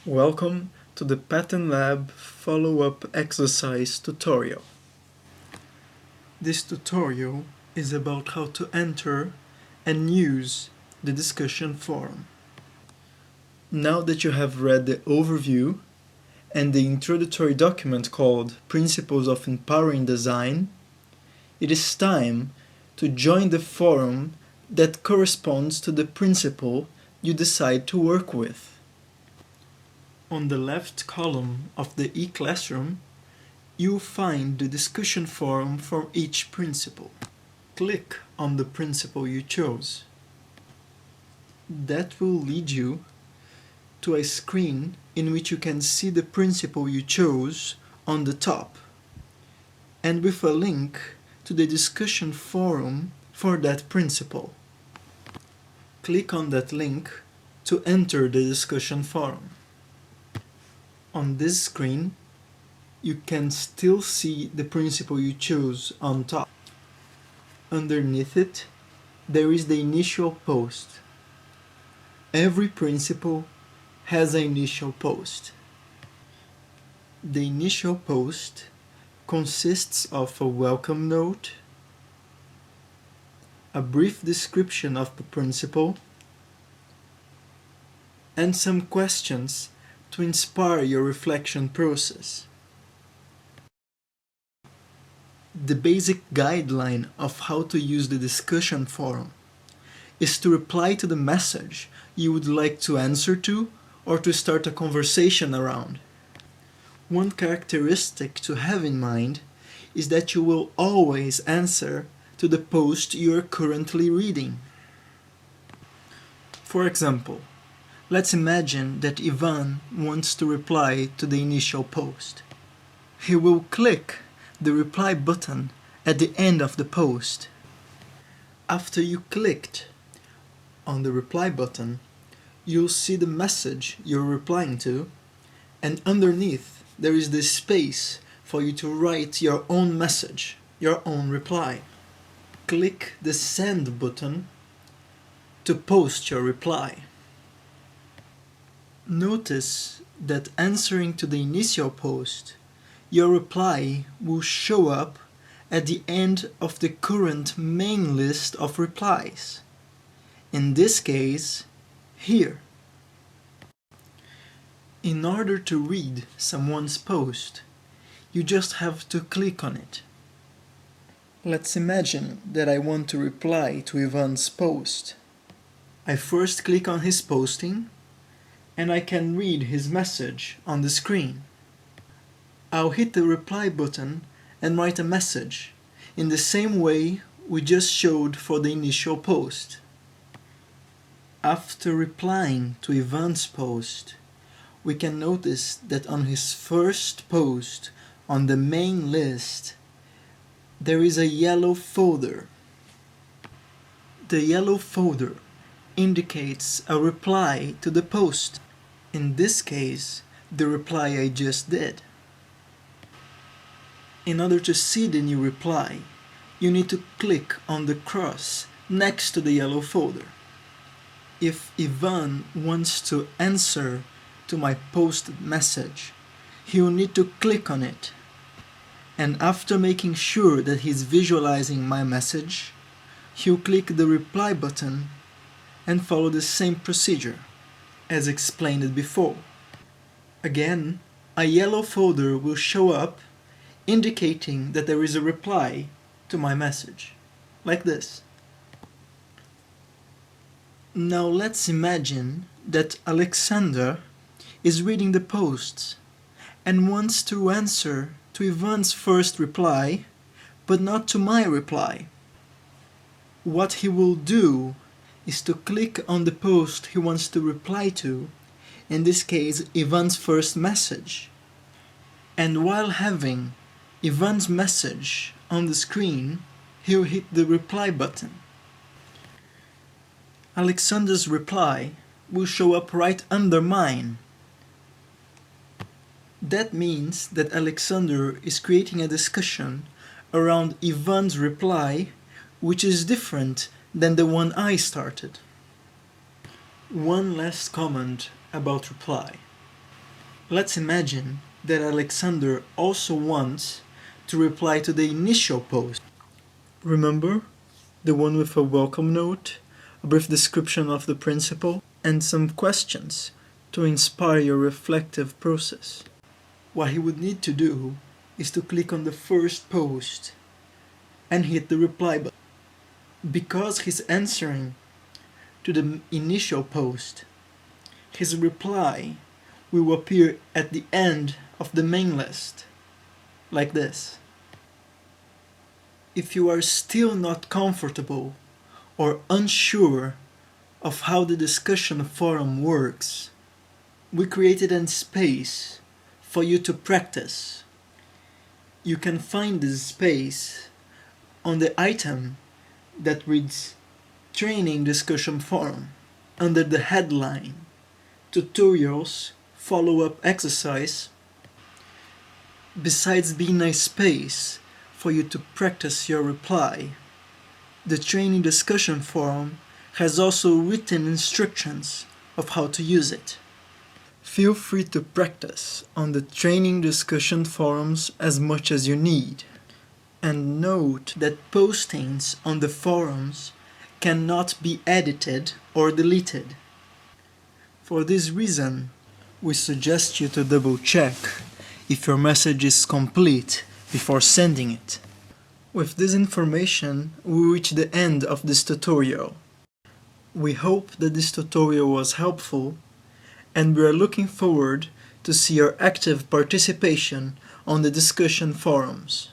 Welcome to the Pattern Lab follow-up exercise tutorial. This tutorial is about how to enter and use the discussion forum. Now that you have read the overview and the introductory document called Principles of Empowering Design, it is time to join the forum that corresponds to the principle you decide to work with. On the left column of the e-classroom, you'll find the discussion forum for each principle. Click on the principle you chose. That will lead you to a screen in which you can see the principle you chose on the top, and with a link to the discussion forum for that principle. Click on that link to enter the discussion forum. On this screen, you can still see the principle you chose on top. Underneath it, there is the initial post. Every principle has an initial post. The initial post consists of a welcome note, a brief description of the principle, and some questions to inspire your reflection process. The basic guideline of how to use the discussion forum is to reply to the message you would like to answer to or to start a conversation around. One characteristic to have in mind is that you will always answer to the post you are currently reading. For example, let's imagine that Ivan wants to reply to the initial post. He will click the reply button at the end of the post. After you clicked on the reply button, you'll see the message you're replying to, and underneath there is the space for you to write your own message, your own reply. Click the send button to post your reply. Notice that answering to the initial post, your reply will show up at the end of the current main list of replies. In this case, here. In order to read someone's post, you just have to click on it. Let's imagine that I want to reply to Ivan's post. I first click on his posting, and I can read his message on the screen. I'll hit the reply button and write a message in the same way we just showed for the initial post. After replying to Ivan's post, we can notice that on his first post on the main list, there is a yellow folder. The yellow folder indicates a reply to the post. In this case, the reply I just did. In order to see the new reply, you need to click on the cross next to the yellow folder. If Ivan wants to answer to my posted message, he will need to click on it. And after making sure that he's visualizing my message, he'll click the reply button and follow the same procedure as explained before. Again, a yellow folder will show up indicating that there is a reply to my message, like this. Now let's imagine that Alexander is reading the posts and wants to answer to Ivan's first reply, but not to my reply. What he will do is to click on the post he wants to reply to, in this case Ivan's first message. And while having Ivan's message on the screen, he'll hit the reply button. Alexander's reply will show up right under mine. That means that Alexander is creating a discussion around Ivan's reply, which is different than the one I started. One last comment about reply. Let's imagine that Alexander also wants to reply to the initial post. Remember? The one with a welcome note, a brief description of the principle, and some questions to inspire your reflective process. What he would need to do is to click on the first post and hit the reply button. Because he's answering to the initial post, his reply will appear at the end of the main list, like this. If you are still not comfortable or unsure of how the discussion forum works, we created a space for you to practice. You can find this space on the item that reads Training Discussion Forum under the headline Tutorials Follow-up Exercise. Besides being a space for you to practice your reply, the Training Discussion Forum has also written instructions of how to use it. Feel free to practice on the Training Discussion Forums as much as you need. And note that postings on the forums cannot be edited or deleted. For this reason, we suggest you to double check if your message is complete before sending it. With this information, we reach the end of this tutorial. We hope that this tutorial was helpful, and we are looking forward to see your active participation on the discussion forums.